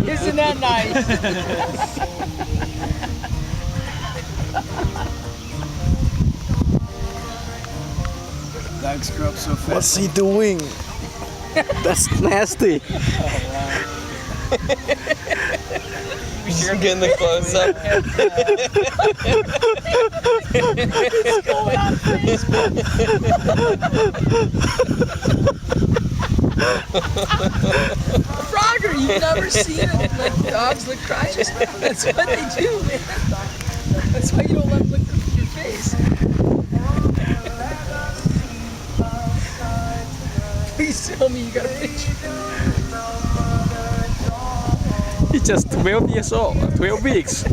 Isn't that nice? Dogs grow up so fast. What's he doing? That's nasty. You're getting the close up. Frogger, you've never seen it like dogs lick crotches. That's what they do, man. That's why you don't let them lick your face. Please tell me you got a picture. He's just 12 years old, 12 weeks.